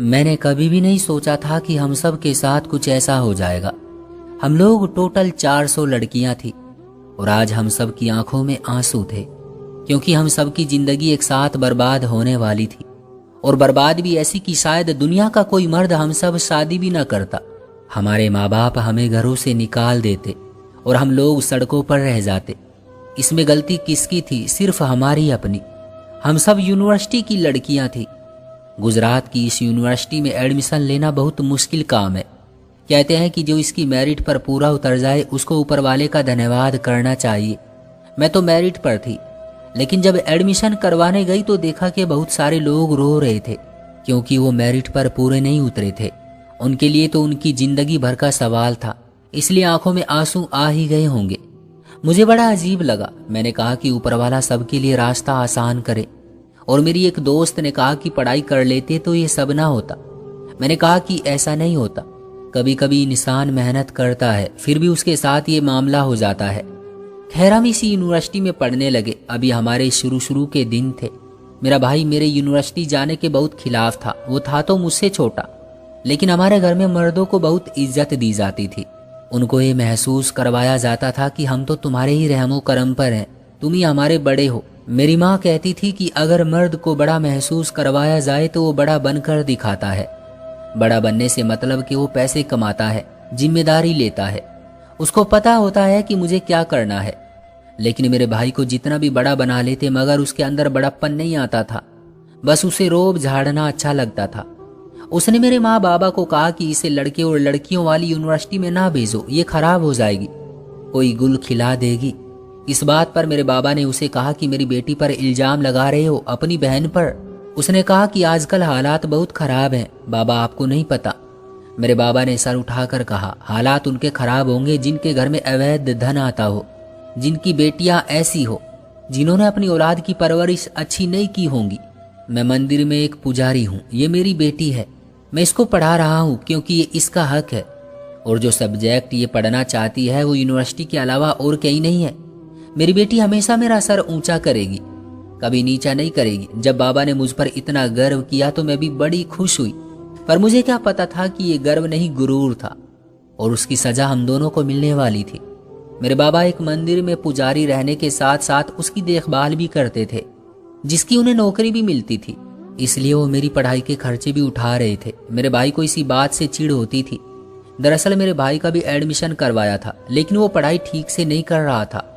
मैंने कभी भी नहीं सोचा था कि हम सब के साथ कुछ ऐसा हो जाएगा। हम लोग टोटल 400 लड़कियां थी और आज हम सब की आंखों में आंसू थे, क्योंकि हम सब की जिंदगी एक साथ बर्बाद होने वाली थी। और बर्बाद भी ऐसी कि शायद दुनिया का कोई मर्द हम सब शादी भी ना करता। हमारे माँ बाप हमें घरों से निकाल देते और हम लोग सड़कों पर रह जाते। इसमें गलती किसकी थी? सिर्फ हमारी अपनी। हम सब यूनिवर्सिटी की लड़कियां थी। गुजरात की इस यूनिवर्सिटी में एडमिशन लेना बहुत मुश्किल काम है। कहते हैं कि जो इसकी मेरिट पर पूरा उतर जाए उसको ऊपर वाले का धन्यवाद करना चाहिए। मैं तो मेरिट पर थी, लेकिन जब एडमिशन करवाने गई तो देखा कि बहुत सारे लोग रो रहे थे, क्योंकि वो मेरिट पर पूरे नहीं उतरे थे। उनके लिए तो उनकी जिंदगी भर का सवाल था, इसलिए आंखों में आंसू आ ही गए होंगे। मुझे बड़ा अजीब लगा। मैंने कहा कि ऊपर वाला सबके लिए रास्ता आसान करे, और मेरी एक दोस्त ने कहा कि पढ़ाई कर लेते तो ये सब ना होता। मैंने कहा कि ऐसा नहीं होता, कभी कभी इंसान मेहनत करता है फिर भी उसके साथ ये मामला हो जाता है। खैर, हम इसी यूनिवर्सिटी में पढ़ने लगे। अभी हमारे शुरू के दिन थे। मेरा भाई मेरे यूनिवर्सिटी जाने के बहुत खिलाफ था। वो था तो मुझसे छोटा, लेकिन हमारे घर में मर्दों को बहुत इज्जत दी जाती थी। उनको ये महसूस करवाया जाता था कि हम तो तुम्हारे ही रहमो करम पर हैं, तुम ही हमारे बड़े हो। मेरी माँ कहती थी कि अगर मर्द को बड़ा महसूस करवाया जाए तो वो बड़ा बनकर दिखाता है। बड़ा बनने से मतलब कि वो पैसे कमाता है, जिम्मेदारी लेता है, उसको पता होता है कि मुझे क्या करना है। लेकिन मेरे भाई को जितना भी बड़ा बना लेते मगर उसके अंदर बड़प्पन नहीं आता था। बस उसे रोब झाड़ना अच्छा लगता था। उसने मेरे माँ बाबा को कहा कि इसे लड़के और लड़कियों वाली यूनिवर्सिटी में ना भेजो, ये खराब हो जाएगी, कोई गुल खिला देगी। इस बात पर मेरे बाबा ने उसे कहा कि मेरी बेटी पर इल्जाम लगा रहे हो, अपनी बहन पर। उसने कहा कि आजकल हालात बहुत खराब हैं बाबा, आपको नहीं पता। मेरे बाबा ने सर उठाकर कहा, हालात उनके खराब होंगे जिनके घर में अवैध धन आता हो, जिनकी बेटियां ऐसी हो, जिन्होंने अपनी औलाद की परवरिश अच्छी नहीं की होंगी। मैं मंदिर में एक पुजारी हूँ, ये मेरी बेटी है, मैं इसको पढ़ा रहा हूँ क्योंकि ये इसका हक है। और जो सब्जेक्ट ये पढ़ना चाहती है वो यूनिवर्सिटी के अलावा और कहीं नहीं है। मेरी बेटी हमेशा मेरा सर ऊंचा करेगी, कभी नीचा नहीं करेगी। जब बाबा ने मुझ पर इतना गर्व किया तो मैं भी बड़ी खुश हुई, पर मुझे क्या पता था कि ये गर्व नहीं गुरूर था, और उसकी सजा हम दोनों को मिलने वाली थी। मेरे बाबा एक मंदिर में पुजारी रहने के साथ साथ उसकी देखभाल भी करते थे, जिसकी उन्हें नौकरी भी मिलती थी, इसलिए वो मेरी पढ़ाई के खर्चे भी उठा रहे थे। मेरे भाई को इसी बात से चिढ़ होती थी। दरअसल मेरे भाई का भी एडमिशन करवाया था, लेकिन वो पढ़ाई ठीक से नहीं कर रहा था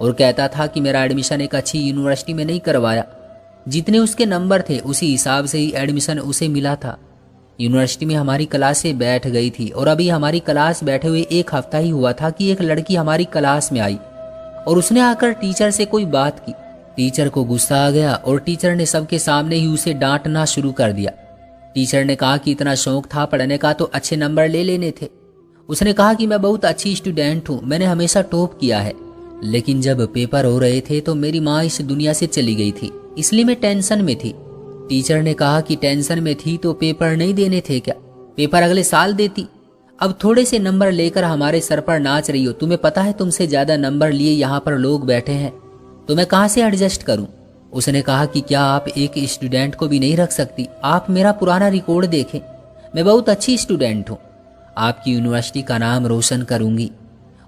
और कहता था कि मेरा एडमिशन एक अच्छी यूनिवर्सिटी में नहीं करवाया। जितने उसके नंबर थे उसी हिसाब से ही एडमिशन उसे मिला था। यूनिवर्सिटी में हमारी क्लासें बैठ गई थी और अभी हमारी क्लास बैठे हुए एक हफ्ता ही हुआ था कि एक लड़की हमारी क्लास में आई और उसने आकर टीचर से कोई बात की। टीचर को गुस्सा आ गया और टीचर ने सबके सामने ही उसे डांटना शुरू कर दिया। टीचर ने कहा कि इतना शौक था पढ़ने का तो अच्छे नंबर ले लेने थे। उसने कहा कि मैं बहुत अच्छी स्टूडेंट हूँ, मैंने हमेशा टॉप किया है। लेकिन जब पेपर हो रहे थे तो मेरी माँ इस दुनिया से चली गई थी, इसलिए मैं टेंशन में थी। टीचर ने कहा कि टेंशन में थी तो पेपर नहीं देने थे क्या, पेपर अगले साल देती। अब थोड़े से नंबर लेकर हमारे सर पर नाच रही हो, तुम्हें पता है तुमसे ज्यादा नंबर लिए यहाँ पर लोग बैठे हैं, तो मैं कहाँ से एडजस्ट करूँ। उसने कहा कि क्या आप एक स्टूडेंट को भी नहीं रख सकती? आप मेरा पुराना रिकॉर्ड देखें, मैं बहुत अच्छी स्टूडेंट हूँ, आपकी यूनिवर्सिटी का नाम रोशन करूंगी।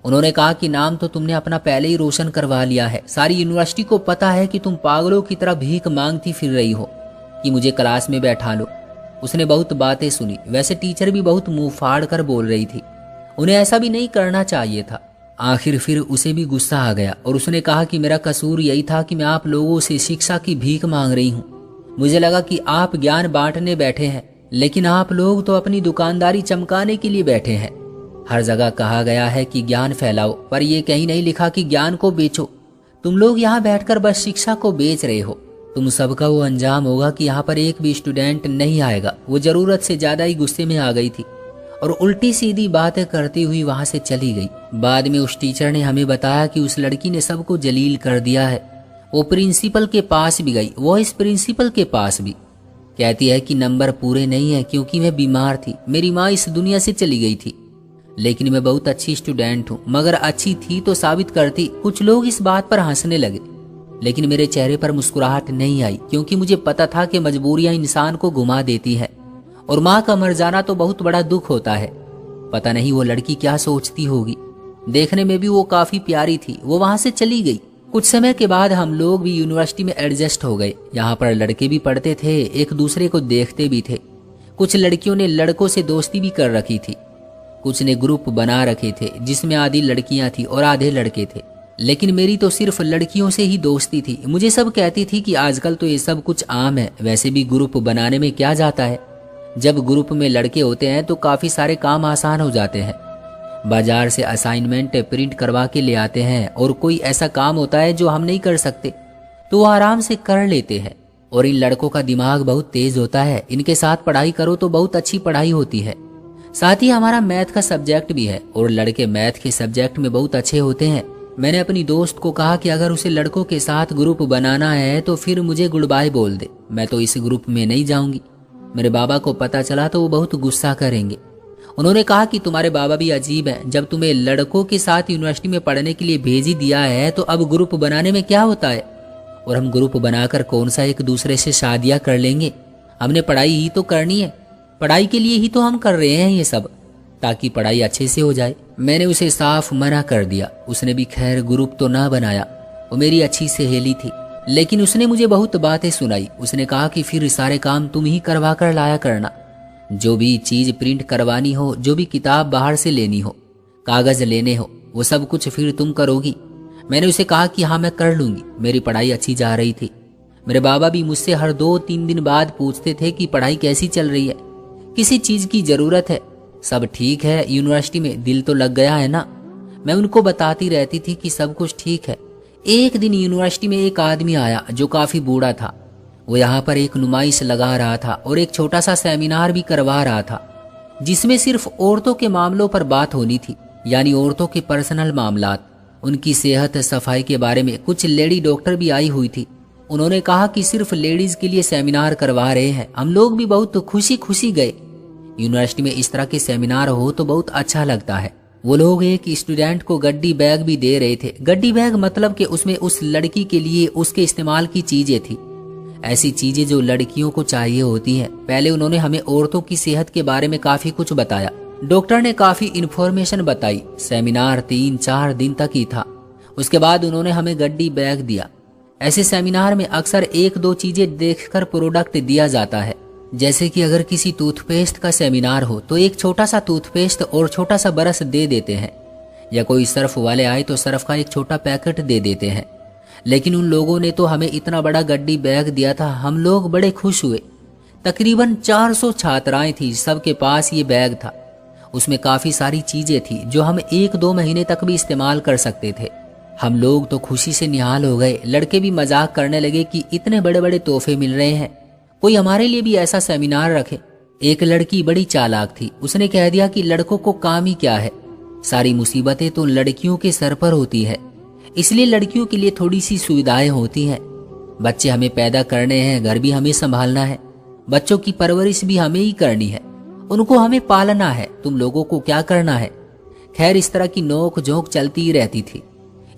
उन्होंने कहा कि नाम तो तुमने अपना पहले ही रोशन करवा लिया है, सारी यूनिवर्सिटी को पता है कि तुम पागलों की तरह भीख मांगती फिर रही हो कि मुझे क्लास में बैठा लो। उसने बहुत बातें सुनी। वैसे टीचर भी बहुत मुंह फाड़ कर बोल रही थी, उन्हें ऐसा भी नहीं करना चाहिए था। आखिर फिर उसे भी गुस्सा आ गया और उसने कहा कि मेरा कसूर यही था कि मैं आप लोगों से शिक्षा की भीख मांग रही हूँ। मुझे लगा कि आप ज्ञान बांटने बैठे हैं, लेकिन आप लोग तो अपनी दुकानदारी चमकाने के लिए बैठे हैं। हर जगह कहा गया है कि ज्ञान फैलाओ, पर यह कहीं नहीं लिखा कि ज्ञान को बेचो। तुम लोग यहाँ बैठकर बस शिक्षा को बेच रहे हो। तुम सबका वो अंजाम होगा कि यहाँ पर एक भी स्टूडेंट नहीं आएगा। वो जरूरत से ज्यादा ही गुस्से में आ गई थी और उल्टी सीधी बातें करती हुई वहां से चली गई। बाद में उस टीचर ने हमें बताया कि उस लड़की ने सबको जलील कर दिया है। वो प्रिंसिपल के पास भी गई, वो इस प्रिंसिपल के पास भी। कहती है कि नंबर पूरे नहीं है क्योंकि मैं बीमार थी, मेरी माँ इस दुनिया से चली गई थी। लेकिन मैं बहुत अच्छी स्टूडेंट हूँ, मगर अच्छी थी तो साबित करती। कुछ लोग इस बात पर हंसने लगे, लेकिन मेरे चेहरे पर मुस्कुराहट नहीं आई क्योंकि मुझे पता था कि मजबूरियां इंसान को घुमा देती है और माँ का मर जाना तो बहुत बड़ा दुख होता है। पता नहीं वो लड़की क्या सोचती होगी। देखने में भी वो काफी प्यारी थी। वो वहां से चली गई। कुछ समय के बाद हम लोग भी यूनिवर्सिटी में एडजस्ट हो गए। यहाँ पर लड़के भी पढ़ते थे, एक दूसरे को देखते भी थे। कुछ लड़कियों ने लड़कों से दोस्ती भी कर रखी थी। कुछ ने ग्रुप बना रखे थे जिसमें आधी लड़कियां थी और आधे लड़के थे। लेकिन मेरी तो सिर्फ लड़कियों से ही दोस्ती थी। मुझे सब कहती थी कि आजकल तो ये सब कुछ आम है, वैसे भी ग्रुप बनाने में क्या जाता है। जब ग्रुप में लड़के होते हैं तो काफी सारे काम आसान हो जाते हैं। बाजार से असाइनमेंट प्रिंट करवा के ले आते हैं और कोई ऐसा काम होता है जो हम नहीं कर सकते तो वो आराम से कर लेते हैं। और इन लड़कों का दिमाग बहुत तेज होता है। इनके साथ पढ़ाई करो तो बहुत अच्छी पढ़ाई होती है। साथ ही हमारा मैथ का सब्जेक्ट भी है और लड़के मैथ के सब्जेक्ट में बहुत अच्छे होते हैं। मैंने अपनी दोस्त को कहा कि अगर उसे लड़कों के साथ ग्रुप बनाना है तो फिर मुझे गुड बाय बोल दे, मैं तो इस ग्रुप में नहीं जाऊंगी। मेरे बाबा को पता चला तो वो बहुत गुस्सा करेंगे। उन्होंने कहा कि तुम्हारे बाबा भी अजीब हैं, जब तुम्हें लड़कों के साथ यूनिवर्सिटी में पढ़ने के लिए भेज ही दिया है तो अब ग्रुप बनाने में क्या होता है। और हम ग्रुप बनाकर कौन सा एक दूसरे से शादियां कर लेंगे। हमने पढ़ाई ही तो करनी है, पढ़ाई के लिए ही तो हम कर रहे हैं ये सब, ताकि पढ़ाई अच्छे से हो जाए। मैंने उसे साफ मना कर दिया। उसने भी खैर ग्रुप तो ना बनाया। वो मेरी अच्छी सहेली थी, लेकिन उसने मुझे बहुत बातें सुनाई। उसने कहा कि फिर सारे काम तुम ही करवा कर लाया करना। जो भी चीज प्रिंट करवानी हो, जो भी किताब बाहर से लेनी हो, कागज लेने हो, वो सब कुछ फिर तुम करोगी। मैंने उसे कहा कि हाँ मैं कर लूंगी। मेरी पढ़ाई अच्छी जा रही थी। मेरे बाबा भी मुझसे हर 2-3 दिन बाद पूछते थे कि पढ़ाई कैसी चल रही है, किसी चीज की जरूरत है, सब ठीक है, यूनिवर्सिटी में दिल तो लग गया है ना। मैं उनको बताती रहती थी कि सब कुछ ठीक है। एक दिन यूनिवर्सिटी में एक आदमी आया जो काफी बूढ़ा था। वो यहाँ पर एक नुमाइश लगा रहा था और एक छोटा सा सेमिनार भी करवा रहा था जिसमें सिर्फ औरतों के मामलों पर बात होनी थी, यानी औरतों के पर्सनल मामलात, उनकी सेहत सफाई के बारे में। कुछ लेडी डॉक्टर भी आई हुई थी। उन्होंने कहा कि सिर्फ लेडीज के लिए सेमिनार करवा रहे हैं। हम लोग भी बहुत खुशी खुशी गए। यूनिवर्सिटी में इस तरह के सेमिनार हो तो बहुत अच्छा लगता है। वो लोग एक स्टूडेंट को गड्डी बैग भी दे रहे थे। गड्डी बैग मतलब कि उसमें उस लड़की के लिए उसके इस्तेमाल की चीजें थी, ऐसी चीजें जो लड़कियों को चाहिए होती हैं। पहले उन्होंने हमें औरतों की सेहत के बारे में काफी कुछ बताया। डॉक्टर ने काफी इन्फॉर्मेशन बताई। सेमिनार 3-4 दिन तक ही था। उसके बाद उन्होंने हमें गड्डी बैग दिया। ऐसे सेमिनार में अक्सर 1-2 चीजें देखकर प्रोडक्ट दिया जाता है। जैसे कि अगर किसी टूथपेस्ट का सेमिनार हो तो एक छोटा सा टूथपेस्ट और छोटा सा ब्रश दे देते हैं, या कोई सर्फ वाले आए तो सर्फ का एक छोटा पैकेट दे देते हैं। लेकिन उन लोगों ने तो हमें इतना बड़ा गड्डी बैग दिया था। हम लोग बड़े खुश हुए। तकरीबन 400 छात्राएं थी, सबके पास ये बैग था। उसमें काफी सारी चीजें थी जो हम 1-2 महीने तक भी इस्तेमाल कर सकते थे। हम लोग तो खुशी से निहाल हो गए। लड़के भी मजाक करने लगे कि इतने बड़े बड़े तोहफे मिल रहे हैं, कोई हमारे लिए भी ऐसा सेमिनार रखे। एक लड़की बड़ी चालाक थी। उसने कह दिया कि लड़कों को काम ही क्या है, सारी मुसीबतें तो लड़कियों के सर पर होती है, इसलिए लड़कियों के लिए थोड़ी सी सुविधाएं होती हैं। बच्चे हमें पैदा करने हैं, घर भी हमें संभालना है, बच्चों की परवरिश भी हमें ही करनी है, उनको हमें पालना है, तुम लोगों को क्या करना है। खैर इस तरह की नोक झोंक चलती ही रहती थी।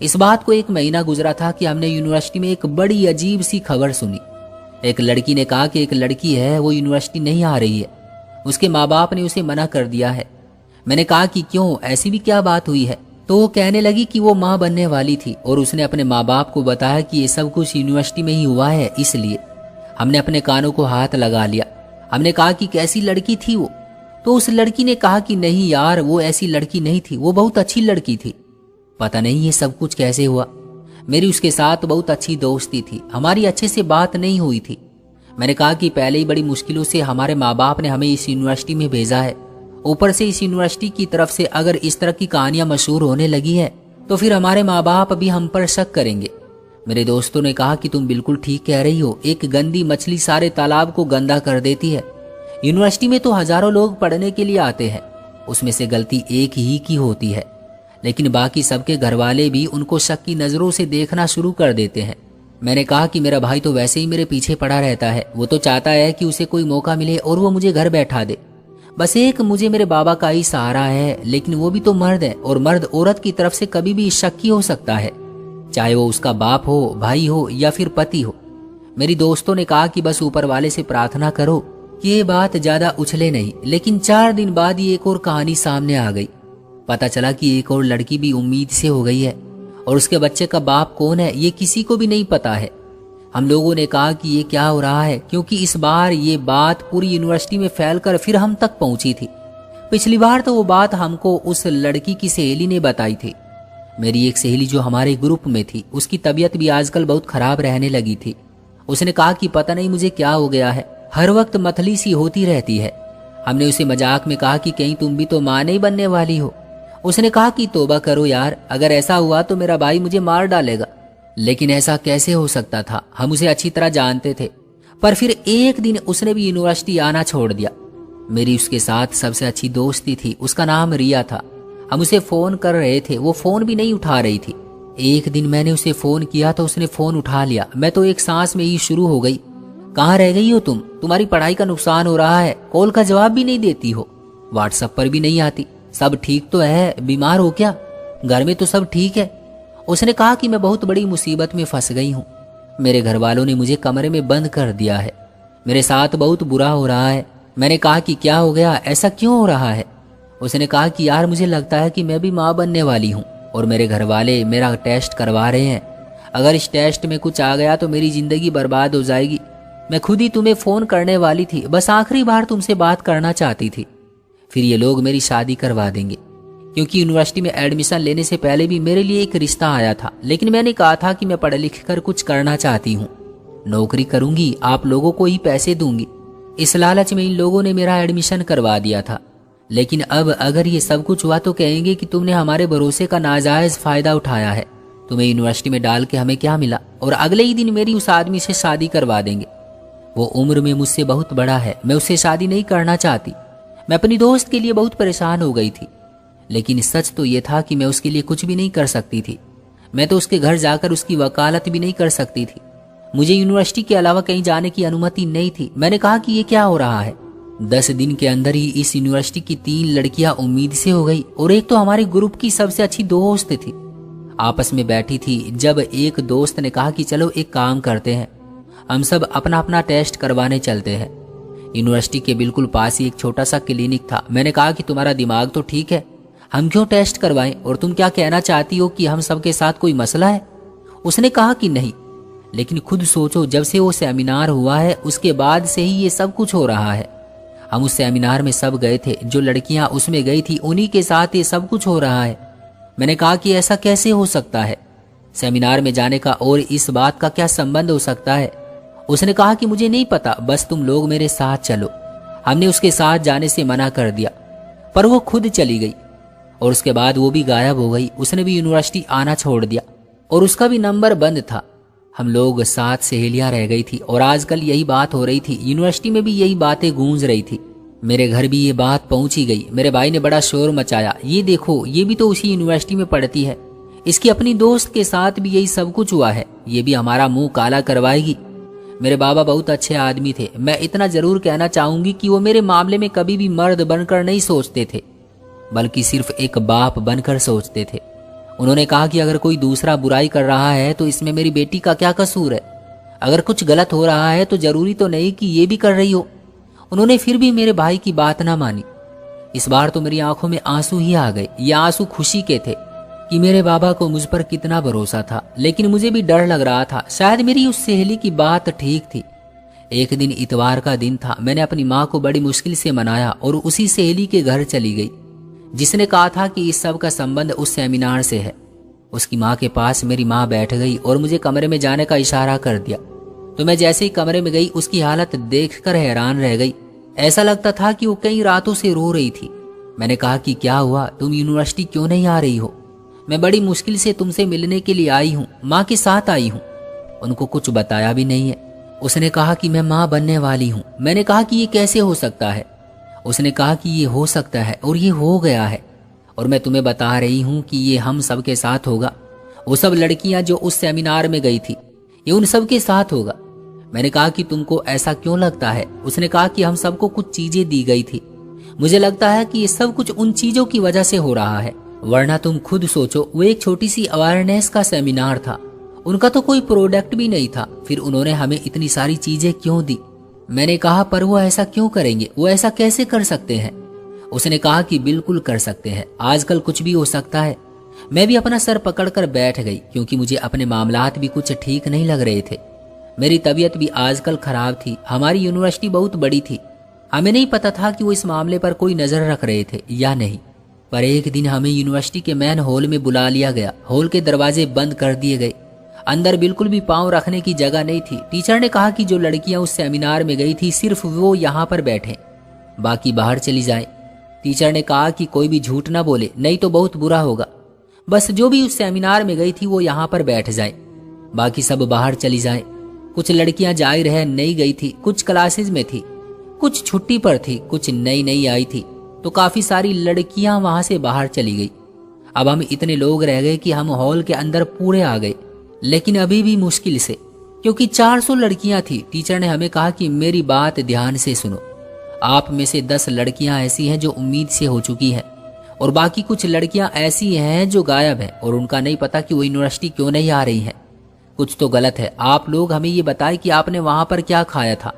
इस बात को 1 महीना गुजरा था कि हमने यूनिवर्सिटी में एक बड़ी अजीब सी खबर सुनी। एक लड़की ने कहा कि एक लड़की है वो यूनिवर्सिटी नहीं आ रही है, उसके माँ बाप ने उसे मना कर दिया है। मैंने कहा कि क्यों, ऐसी भी क्या बात हुई है। तो वो कहने लगी कि वो माँ बनने वाली थी और उसने अपने माँ बाप को बताया कि ये सब कुछ यूनिवर्सिटी में ही हुआ है। इसलिए हमने अपने कानों को हाथ लगा लिया। हमने कहा कि कैसी लड़की थी वो। तो उस लड़की ने कहा कि नहीं यार, वो ऐसी लड़की नहीं थी, वो बहुत अच्छी लड़की थी। पता नहीं ये सब कुछ कैसे हुआ। मेरी उसके साथ बहुत अच्छी दोस्ती थी, हमारी अच्छे से बात नहीं हुई थी। मैंने कहा कि पहले ही बड़ी मुश्किलों से हमारे माँ बाप ने हमें इस यूनिवर्सिटी में भेजा है, ऊपर से इस यूनिवर्सिटी की तरफ से अगर इस तरह की कहानियां मशहूर होने लगी है तो फिर हमारे माँ बाप भी हम पर शक करेंगे। मेरे दोस्तों ने कहा कि तुम बिल्कुल ठीक कह रही हो, एक गंदी मछली सारे तालाब को गंदा कर देती है। यूनिवर्सिटी में तो हजारों लोग पढ़ने के लिए आते हैं, उसमें से गलती एक ही की होती है, लेकिन बाकी सबके घर वाले भी उनको शक की नजरों से देखना शुरू कर देते हैं। मैंने कहा कि मेरा भाई तो वैसे ही मेरे पीछे पड़ा रहता है, वो तो चाहता है कि उसे कोई मौका मिले और वो मुझे घर बैठा दे। बस एक मुझे मेरे बाबा का ही सहारा है, लेकिन वो भी तो मर्द है और मर्द औरत की तरफ से कभी भी शक्की हो सकता है, चाहे वो उसका बाप हो, भाई हो या फिर पति हो। मेरी दोस्तों ने कहा कि बस ऊपर वाले से प्रार्थना करो कि ये बात ज्यादा उछले नहीं, लेकिन 4 दिन बाद ये एक और कहानी सामने आ गई। पता चला कि एक और लड़की भी उम्मीद से हो गई है और उसके बच्चे का बाप कौन है ये किसी को भी नहीं पता है। हम लोगों ने कहा कि ये क्या हो रहा है, क्योंकि इस बार ये बात पूरी यूनिवर्सिटी में फैलकर फिर हम तक पहुंची थी। पिछली बार तो वो बात हमको उस लड़की की सहेली ने बताई थी। मेरी एक सहेली जो हमारे ग्रुप में थी, उसकी तबीयत भी आजकल बहुत खराब रहने लगी थी। उसने कहा कि पता नहीं मुझे क्या हो गया है, हर वक्त मतली सी होती रहती है। हमने उसे मजाक में कहा कि कहीं तुम भी तो मां नहीं बनने वाली हो। उसने कहा कि तौबा करो यार, अगर ऐसा हुआ तो मेरा भाई मुझे मार डालेगा। लेकिन ऐसा कैसे हो सकता था, हम उसे अच्छी तरह जानते थे। पर फिर एक दिन उसने भी यूनिवर्सिटी आना छोड़ दिया। मेरी उसके साथ सबसे अच्छी दोस्ती थी, उसका नाम रिया था। हम उसे फोन कर रहे थे, वो फोन भी नहीं उठा रही थी। एक दिन मैंने उसे फोन किया तो उसने फोन उठा लिया। मैं तो एक सांस में ही शुरू हो गई, कहाँ रह गई हो तुम, तुम्हारी पढ़ाई का नुकसान हो रहा है, कॉल का जवाब भी नहीं देती हो, व्हाट्सएप पर भी नहीं आती, सब ठीक तो है, बीमार हो क्या, घर में तो सब ठीक है। उसने कहा कि मैं बहुत बड़ी मुसीबत में फंस गई हूँ, मेरे घर वालों ने मुझे कमरे में बंद कर दिया है, मेरे साथ बहुत बुरा हो रहा है। मैंने कहा कि क्या हो गया, ऐसा क्यों हो रहा है। उसने कहा कि यार मुझे लगता है कि मैं भी माँ बनने वाली हूँ और मेरे घर वाले मेरा टेस्ट करवा रहे हैं। अगर इस टेस्ट में कुछ आ गया तो मेरी जिंदगी बर्बाद हो जाएगी। मैं खुद ही तुम्हें फोन करने वाली थी, बस आखिरी बार तुमसे बात करना चाहती थी। फिर ये लोग मेरी शादी करवा देंगे, क्योंकि यूनिवर्सिटी में एडमिशन लेने से पहले भी मेरे लिए एक रिश्ता आया था, लेकिन मैंने कहा था कि मैं पढ़ लिख कर कुछ करना चाहती हूँ, नौकरी करूंगी, आप लोगों को ही पैसे दूंगी। इस लालच में इन लोगों ने मेरा एडमिशन करवा दिया था। लेकिन अब अगर ये सब कुछ हुआ तो कहेंगे कि तुमने हमारे भरोसे का नाजायज फायदा उठाया है, तुम्हें यूनिवर्सिटी में डाल के हमें क्या मिला, और अगले ही दिन मेरी उस आदमी से शादी करवा देंगे। वो उम्र में मुझसे बहुत बड़ा है, मैं उससे शादी नहीं करना चाहती। मैं अपनी दोस्त के लिए बहुत परेशान हो गई थी, लेकिन सच तो ये था कि मैं उसके लिए कुछ भी नहीं कर सकती थी। मैं तो उसके घर जाकर उसकी वकालत भी नहीं कर सकती थी। मुझे यूनिवर्सिटी के अलावा कहीं जाने की अनुमति नहीं थी। मैंने कहा कि ये क्या हो रहा है। 10 दिन के अंदर ही इस यूनिवर्सिटी की 3 लड़कियां उम्मीद से हो गई, और एक तो हमारे ग्रुप की सबसे अच्छी दोस्त थी। आपस में बैठी थी जब एक दोस्त ने कहा कि चलो एक काम करते हैं, हम सब अपना अपना टेस्ट करवाने चलते हैं। यूनिवर्सिटी के बिल्कुल पास ही एक छोटा सा क्लिनिक था। मैंने कहा कि तुम्हारा दिमाग तो ठीक है, हम क्यों टेस्ट करवाएं, और तुम क्या कहना चाहती हो कि हम सबके साथ कोई मसला है। उसने कहा कि नहीं, लेकिन खुद सोचो, जब से वो सेमिनार हुआ है उसके बाद से ही ये सब कुछ हो रहा है। हम उस सेमिनार में सब गए थे, जो लड़कियां उसमें गई थी उन्हीं के साथ ये सब कुछ हो रहा है। मैंने कहा कि ऐसा कैसे हो सकता है, सेमिनार में जाने का और इस बात का क्या संबंध हो सकता है। उसने कहा कि मुझे नहीं पता, बस तुम लोग मेरे साथ चलो। हमने उसके साथ जाने से मना कर दिया, पर वो खुद चली गई और उसके बाद वो भी गायब हो गई। उसने भी यूनिवर्सिटी आना छोड़ दिया और उसका भी नंबर बंद था। हम लोग 7 सहेलियां रह गई थी और आजकल यही बात हो रही थी। यूनिवर्सिटी में भी यही बातें गूंज रही थी। मेरे घर भी ये बात पहुंची गई। मेरे भाई ने बड़ा शोर मचाया, ये देखो, ये भी तो उसी यूनिवर्सिटी में पढ़ती है, इसकी अपनी दोस्त के साथ भी यही सब कुछ हुआ है, ये भी हमारा मुंह काला करवाएगी। मेरे बाबा बहुत अच्छे आदमी थे। मैं इतना जरूर कहना चाहूंगी कि वो मेरे मामले में कभी भी मर्द बनकर नहीं सोचते थे, बल्कि सिर्फ एक बाप बनकर सोचते थे। उन्होंने कहा कि अगर कोई दूसरा बुराई कर रहा है तो इसमें मेरी बेटी का क्या कसूर है। अगर कुछ गलत हो रहा है तो जरूरी तो नहीं कि ये भी कर रही हो। उन्होंने फिर भी मेरे भाई की बात ना मानी। इस बार तो मेरी आंखों में आंसू ही आ गए। ये आंसू खुशी के थे कि मेरे बाबा को मुझ पर कितना भरोसा था, लेकिन मुझे भी डर लग रहा था। शायद मेरी उस सहेली की बात ठीक थी। एक दिन इतवार का दिन था। मैंने अपनी माँ को बड़ी मुश्किल से मनाया और उसी सहेली के घर चली गई जिसने कहा था कि इस सब का संबंध उस सेमिनार से है। उसकी माँ के पास मेरी माँ बैठ गई और मुझे कमरे में जाने का इशारा कर दिया। तो मैं जैसे ही कमरे में गई उसकी हालत देखकर हैरान रह गई। ऐसा लगता था कि वो कई रातों से रो रही थी। मैंने कहा कि क्या हुआ, तुम यूनिवर्सिटी क्यों नहीं आ रही हो? मैं बड़ी मुश्किल से तुमसे मिलने के लिए आई हूँ, माँ के साथ आई हूँ। उनको कुछ बताया भी नहीं है। उसने कहा कि मैं माँ बनने वाली हूँ। मैंने कहा कि ये कैसे हो सकता है? उसने कहा कि ये हो सकता है और ये हो गया है, और मैं तुम्हें बता रही हूँ कि ये हम सब के साथ होगा। वो सब लड़कियां जो उस सेमिनार में गई थी, ये उन सब के साथ होगा। मैंने कहा कि तुमको ऐसा क्यों लगता है? उसने कहा कि हम सबको कुछ चीजें दी गई थी। मुझे लगता है कि ये सब कुछ उन चीजों की वजह से हो रहा है, वरना तुम खुद सोचो, वो एक छोटी सी अवेयरनेस का सेमिनार था, उनका तो कोई प्रोडक्ट भी नहीं था, फिर उन्होंने हमें इतनी सारी चीजें क्यों दी? मैंने कहा पर वो ऐसा क्यों करेंगे, वो ऐसा कैसे कर सकते हैं। उसने कहा कि बिल्कुल कर सकते हैं, आजकल कुछ भी हो सकता है। मैं भी अपना सर पकड़कर बैठ गई क्योंकि मुझे अपने मामलात भी कुछ ठीक नहीं लग रहे थे। मेरी तबीयत भी आजकल खराब थी। हमारी यूनिवर्सिटी बहुत बड़ी थी, हमें नहीं पता था कि वो इस मामले पर कोई नजर रख रहे थे या नहीं। पर एक दिन हमें यूनिवर्सिटी के मेन हॉल में बुला लिया गया। हॉल के दरवाजे बंद कर दिए गए, अंदर बिल्कुल भी पांव रखने की जगह नहीं थी। टीचर ने कहा कि जो लड़कियां उस सेमिनार में गई थी सिर्फ वो यहाँ पर बैठे, बाकी बाहर चली जाए। टीचर ने कहा कि कोई भी झूठ ना बोले, नहीं तो बहुत बुरा होगा। बस जो भी उस सेमिनार में गई थी वो यहाँ पर बैठ जाए, बाकी सब बाहर चली जाए। कुछ लड़कियां जाहिर है नहीं गई थी, कुछ क्लासेस में थी, कुछ छुट्टी पर थी, कुछ नई नई आई थी, तो काफी सारी लड़कियां वहां से बाहर चली गई। अब हम इतने लोग रह गए कि हम हॉल के अंदर पूरे आ गए, लेकिन अभी भी मुश्किल से, क्योंकि 400 लड़कियां थी। टीचर ने हमें कहा कि मेरी बात ध्यान से सुनो, आप में से 10 लड़कियां ऐसी हैं जो उम्मीद से हो चुकी हैं, और बाकी कुछ लड़कियां ऐसी हैं जो गायब हैं और उनका नहीं पता कि वो यूनिवर्सिटी क्यों नहीं आ रही हैं। कुछ तो गलत है। आप लोग हमें ये बताएं कि आपने वहां पर क्या खाया था,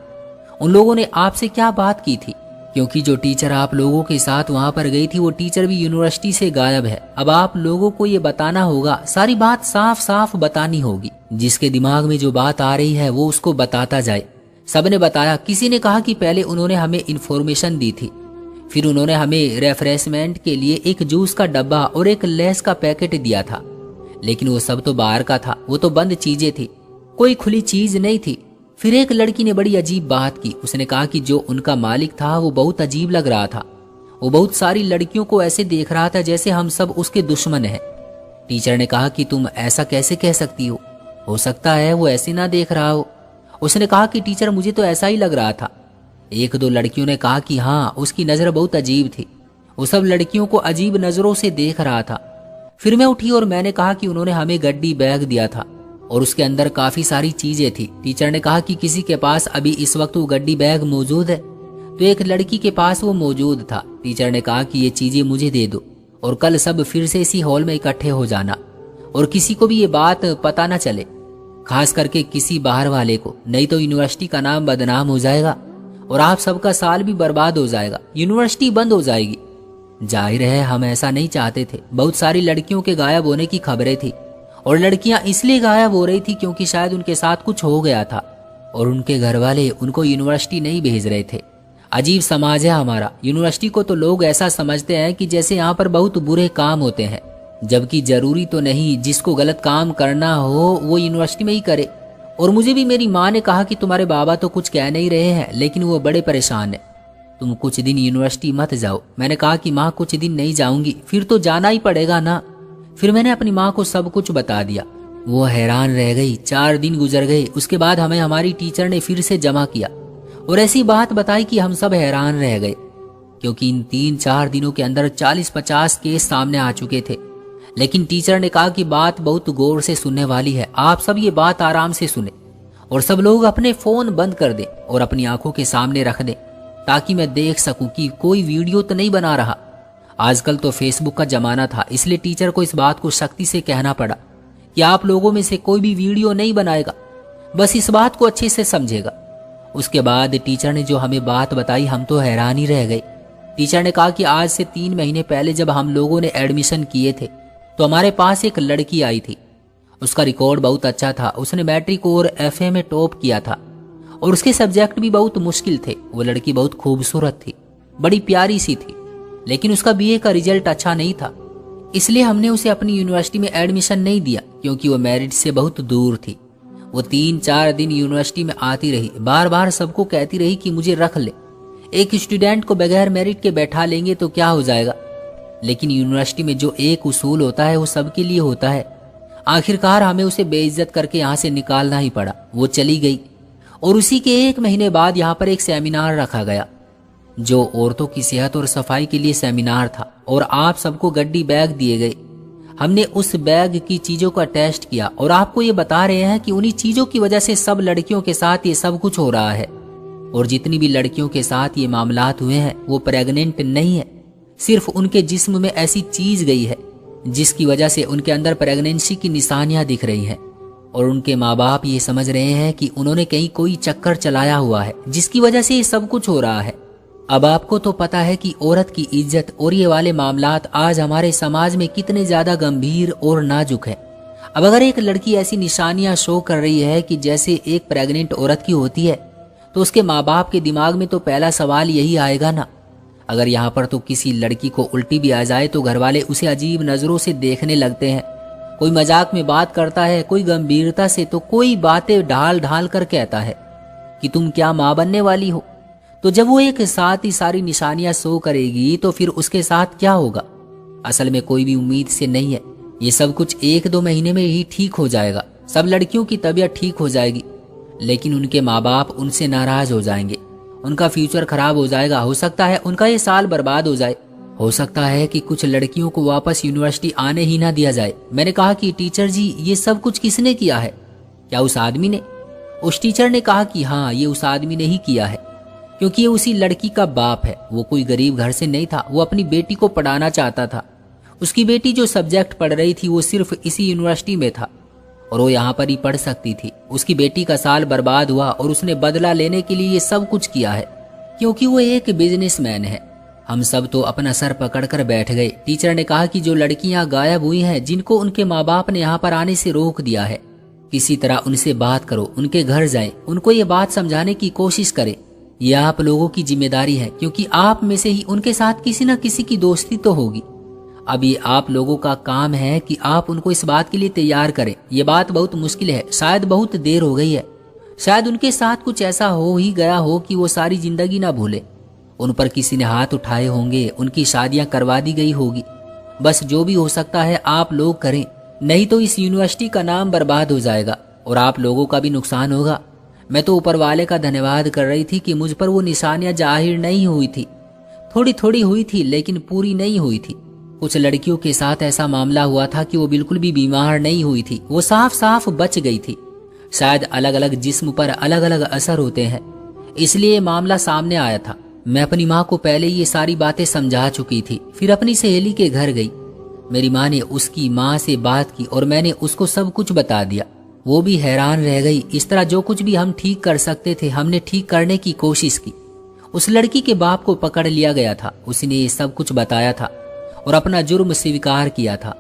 उन लोगों ने आपसे क्या बात की थी, क्योंकि जो टीचर आप लोगों के साथ वहां पर गई थी वो टीचर भी यूनिवर्सिटी से गायब है। अब आप लोगों को ये बताना होगा, सारी बात साफ साफ बतानी होगी। जिसके दिमाग में जो बात आ रही है वो उसको बताता जाए। सबने बताया। किसी ने कहा कि पहले उन्होंने हमें इन्फॉर्मेशन दी थी, फिर उन्होंने हमें रेफ्रेशमेंट के लिए एक जूस का डब्बा और एक लेस का पैकेट दिया था, लेकिन वो सब तो बाहर का था, वो तो बंद चीजें थी, कोई खुली चीज नहीं थी। फिर एक लड़की ने बड़ी अजीब बात की। उसने कहा कि जो उनका मालिक था वो बहुत अजीब लग रहा था, वो बहुत सारी लड़कियों को ऐसे देख रहा था जैसे हम सब उसके दुश्मन हैं। टीचर ने कहा कि तुम ऐसा कैसे कह सकती हो सकता है वो ऐसे ना देख रहा हो। उसने कहा कि टीचर मुझे तो ऐसा ही लग रहा था। एक दो लड़कियों ने कहा कि हाँ, उसकी नजर बहुत अजीब थी, वो सब लड़कियों को अजीब नजरों से देख रहा था। फिर मैं उठी और मैंने कहा कि उन्होंने हमें गड्डी बैग दिया था और उसके अंदर काफी सारी चीजें थी। टीचर ने कहा कि किसी के पास अभी इस वक्त वो गड्डी बैग मौजूद है, तो एक लड़की के पास वो मौजूद था। टीचर ने कहा कि ये चीजें मुझे दे दो और कल सब फिर से इसी हॉल में इकट्ठे हो जाना, और किसी को भी ये बात पता न चले, खास करके किसी बाहर वाले को, नहीं तो यूनिवर्सिटी का नाम बदनाम हो जाएगा और आप सबका साल भी बर्बाद हो जाएगा, यूनिवर्सिटी बंद हो जाएगी। जाहिर है हम ऐसा नहीं चाहते थे। बहुत सारी लड़कियों के गायब होने की खबरें थी, और लड़कियां इसलिए गायब हो रही थी क्योंकि शायद उनके साथ कुछ हो गया था और उनके घर वाले उनको यूनिवर्सिटी नहीं भेज रहे थे। अजीब समाज है हमारा। यूनिवर्सिटी को तो लोग ऐसा समझते हैं कि जैसे यहाँ पर बहुत बुरे काम होते हैं, जबकि जरूरी तो नहीं। जिसको गलत काम करना हो वो यूनिवर्सिटी में ही करे। और मुझे भी मेरी माँ ने कहा कि तुम्हारे बाबा तो कुछ कह नहीं रहे हैं, लेकिन वो बड़े परेशान है, तुम कुछ दिन यूनिवर्सिटी मत जाओ। मैंने कहा कि माँ कुछ दिन नहीं जाऊंगी, फिर तो जाना ही पड़ेगा ना। फिर मैंने अपनी माँ को सब कुछ बता दिया। वो हैरान रह गई। 4 दिन गुजर गए, उसके बाद हमें हमारी टीचर ने फिर से जमा किया और ऐसी बात बताई कि हम सब हैरान रह गए, क्योंकि इन 3-4 दिनों के अंदर 40-50 केस सामने आ चुके थे। लेकिन टीचर ने कहा कि बात बहुत गौर से सुनने वाली है, आप सब ये बात आराम से सुने और सब लोग अपने फोन बंद कर दें और अपनी आंखों के सामने रख दें, ताकि मैं देख सकूं कि कोई वीडियो तो नहीं बना रहा। आजकल तो फेसबुक का जमाना था, इसलिए टीचर को इस बात को सख्ती से कहना पड़ा कि आप लोगों में से कोई भी वीडियो नहीं बनाएगा, बस इस बात को अच्छे से समझेगा। उसके बाद टीचर ने जो हमें बात बताई, हम तो हैरान ही रह गए। टीचर ने कहा कि आज से 3 महीने पहले जब हम लोगों ने एडमिशन किए थे तो हमारे पास एक लड़की आई थी। उसका रिकॉर्ड बहुत अच्छा था, उसने मैट्रिक और एफए में टॉप किया था और उसके सब्जेक्ट भी बहुत मुश्किल थे। वो लड़की बहुत खूबसूरत थी, बड़ी प्यारी सी थी, लेकिन उसका बीए का रिजल्ट अच्छा नहीं था, इसलिए हमने उसे अपनी यूनिवर्सिटी में एडमिशन नहीं दिया, क्योंकि वो मेरिट से बहुत दूर थी। वो 3-4 दिन यूनिवर्सिटी में आती रही, बार बार सबको कहती रही कि मुझे रख ले, एक स्टूडेंट को बगैर मेरिट के बैठा लेंगे तो क्या हो जाएगा। लेकिन यूनिवर्सिटी में जो एक उसूल होता है वो सबके लिए होता है। आखिरकार हमें उसे बेइज्जत करके यहाँ से निकालना ही पड़ा। वो चली गई और उसी के 1 महीने बाद यहाँ पर एक सेमिनार रखा गया, जो औरतों की सेहत और सफाई के लिए सेमिनार था, और आप सबको गड्डी बैग दिए गए। हमने उस बैग की चीजों का टेस्ट किया और आपको ये बता रहे हैं कि उन्हीं चीजों की वजह से सब लड़कियों के साथ ये सब कुछ हो रहा है। और जितनी भी लड़कियों के साथ ये मामलात हुए हैं वो प्रेग्नेंट नहीं है, सिर्फ उनके जिस्म में ऐसी चीज गई है जिसकी वजह से उनके अंदर प्रेगनेंसी की निशानियां दिख रही हैं। और उनके माँ बाप ये समझ रहे हैं कि उन्होंने कहीं कोई चक्कर चलाया हुआ है जिसकी वजह से ये सब कुछ हो रहा है। अब आपको तो पता है कि औरत की इज्जत और ये वाले मामलात आज हमारे समाज में कितने ज्यादा गंभीर और नाजुक है। अब अगर एक लड़की ऐसी निशानियां शो कर रही है कि जैसे एक प्रेग्नेंट औरत की होती है, तो उसके माँ बाप के दिमाग में तो पहला सवाल यही आएगा ना। अगर यहाँ पर तो किसी लड़की को उल्टी भी आ जाए तो घर वाले उसे अजीब नजरों से देखने लगते हैं। कोई मजाक में बात करता है, कोई गंभीरता से, तो कोई बातें ढाल ढाल कर कहता है कि तुम क्या माँ बनने वाली हो। तो जब वो एक साथ ही सारी निशानियां शो करेगी तो फिर उसके साथ क्या होगा? असल में कोई भी उम्मीद से नहीं है। ये सब कुछ 1-2 महीने में ही ठीक हो जाएगा। सब लड़कियों की तबीयत ठीक हो जाएगी, लेकिन उनके माँ बाप उनसे नाराज हो जाएंगे, उनका फ्यूचर खराब हो जाएगा। हो सकता है उनका ये साल बर्बाद हो जाए। हो सकता है कि कुछ लड़कियों को वापस यूनिवर्सिटी आने ही ना दिया जाए। मैंने कहा कि टीचर जी, ये सब कुछ किसने किया है? क्या उस आदमी ने? उस टीचर ने कहा कि हाँ, ये उस आदमी ने ही किया है, क्योंकि ये उसी लड़की का बाप है। वो कोई गरीब घर से नहीं था, वो अपनी बेटी को पढ़ाना चाहता था। उसकी बेटी जो सब्जेक्ट पढ़ रही थी वो सिर्फ इसी यूनिवर्सिटी में था और वो यहाँ पर ही पढ़ सकती थी। उसकी बेटी का साल बर्बाद हुआ और उसने बदला लेने के लिए ये सब कुछ किया है, क्योंकि वो एक बिजनेसमैन है। हम सब तो अपना सर पकड़कर बैठ गए। टीचर ने कहा कि जो लड़कियां गायब हुई हैं, जिनको उनके माँ बाप ने यहाँ पर आने से रोक दिया है, किसी तरह उनसे बात करो, उनके घर जाएं, उनको ये बात समझाने की कोशिश करें। ये आप लोगों की जिम्मेदारी है, क्योंकि आप में से ही उनके साथ किसी न किसी की दोस्ती तो होगी। अब ये आप लोगों का काम है कि आप उनको इस बात के लिए तैयार करें। ये बात बहुत मुश्किल है, शायद बहुत देर हो गई है, शायद उनके साथ कुछ ऐसा हो ही गया हो कि वो सारी जिंदगी ना भूले। उन पर किसी ने हाथ उठाए होंगे, उनकी शादियां करवा दी गई होगी। बस जो भी हो सकता है आप लोग करें, नहीं तो इस यूनिवर्सिटी का नाम बर्बाद हो जाएगा और आप लोगों का भी नुकसान होगा। मैं तो ऊपर वाले का धन्यवाद कर रही थी कि मुझ पर वो निशानियां जाहिर नहीं हुई थी। थोड़ी थोड़ी हुई थी, लेकिन पूरी नहीं हुई थी। कुछ लड़कियों के साथ ऐसा मामला हुआ था कि वो बिल्कुल भी बीमार नहीं हुई थी, वो साफ साफ बच गई थी। शायद अलग अलग जिस्म पर अलग अलग असर होते हैं, इसलिए मामला सामने आया था। मैं अपनी माँ को पहले ये सारी बातें समझा चुकी थी। फिर अपनी सहेली के घर गई। मेरी माँ ने उसकी माँ से बात की और मैंने उसको सब कुछ बता दिया। वो भी हैरान रह गई। इस तरह जो कुछ भी हम ठीक कर सकते थे हमने ठीक करने की कोशिश की। उस लड़की के बाप को पकड़ लिया गया था। उसने ये सब कुछ बताया था और अपना जुर्म स्वीकार किया था।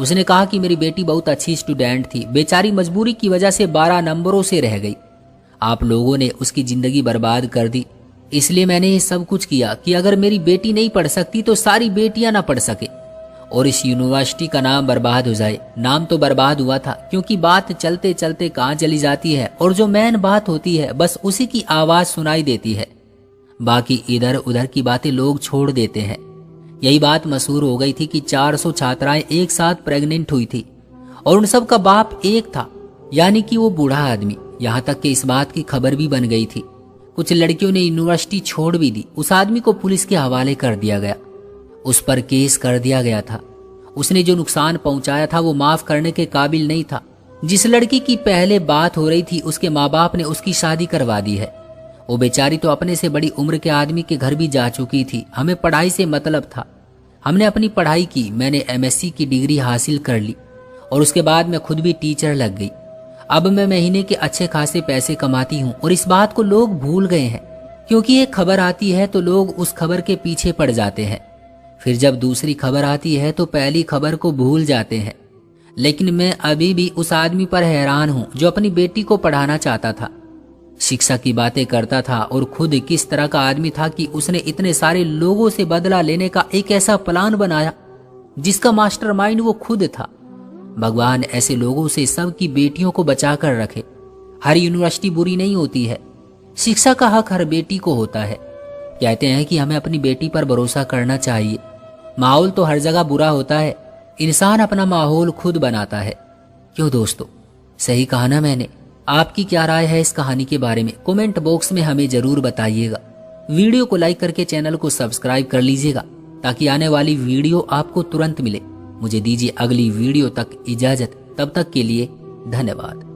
उसने कहा कि मेरी बेटी बहुत अच्छी स्टूडेंट थी, बेचारी मजबूरी की वजह से 12 नंबरों से रह गई। आप लोगों ने उसकी जिंदगी बर्बाद कर दी, इसलिए मैंने ये सब कुछ किया कि अगर मेरी बेटी नहीं पढ़ सकती तो सारी बेटियां ना पढ़ सके और इस यूनिवर्सिटी का नाम बर्बाद हो जाए। नाम तो बर्बाद हुआ था, क्योंकि बात चलते चलते कहाँ चली जाती है और जो मेन बात होती है बस उसी की आवाज सुनाई देती है। बाकी इधर उधर की बातें लोग छोड़ देते हैं। यही बात मशहूर हो गई थी कि 400 छात्राएं एक साथ प्रेग्नेंट हुई थी और उन सब का बाप एक था, यानी कि वो बूढ़ा आदमी। यहाँ तक कि इस बात की खबर भी बन गई थी। कुछ लड़कियों ने यूनिवर्सिटी छोड़ भी दी। उस आदमी को पुलिस के हवाले कर दिया गया, उस पर केस कर दिया गया था। उसने जो नुकसान पहुंचाया था वो माफ करने के काबिल नहीं था। जिस लड़की की पहले बात हो रही थी उसके माँ बाप ने उसकी शादी करवा दी है। वो बेचारी तो अपने से बड़ी उम्र के आदमी के घर भी जा चुकी थी। हमें पढ़ाई से मतलब था, हमने अपनी पढ़ाई की। मैंने MSc की डिग्री हासिल कर ली और उसके बाद मैं खुद भी टीचर लग गई। अब मैं महीने के अच्छे खासे पैसे कमाती हूँ और इस बात को लोग भूल गए हैं, क्योंकि एक खबर आती है तो लोग उस खबर के पीछे पड़ जाते हैं। फिर जब दूसरी खबर आती है तो पहली खबर को भूल जाते हैं। लेकिन मैं अभी भी उस आदमी पर हैरान हूँ जो अपनी बेटी को पढ़ाना चाहता था, शिक्षा की बातें करता था और खुद किस तरह का आदमी था कि उसने इतने सारे लोगों से बदला लेने का एक ऐसा प्लान बनाया जिसका मास्टरमाइंड वो खुद था। भगवान ऐसे लोगों से सबकी बेटियों को बचा कर रखे। हर यूनिवर्सिटी बुरी नहीं होती है, शिक्षा का हक हर बेटी को होता है। कहते हैं कि हमें अपनी बेटी पर भरोसा करना चाहिए। माहौल तो हर जगह बुरा होता है, इंसान अपना माहौल खुद बनाता है। क्यों दोस्तों, सही कहा ना मैंने? आपकी क्या राय है इस कहानी के बारे में? कमेंट बॉक्स में हमें जरूर बताइएगा। वीडियो को लाइक करके चैनल को सब्सक्राइब कर लीजिएगा ताकि आने वाली वीडियो आपको तुरंत मिले। मुझे दीजिए अगली वीडियो तक इजाजत, तब तक के लिए धन्यवाद।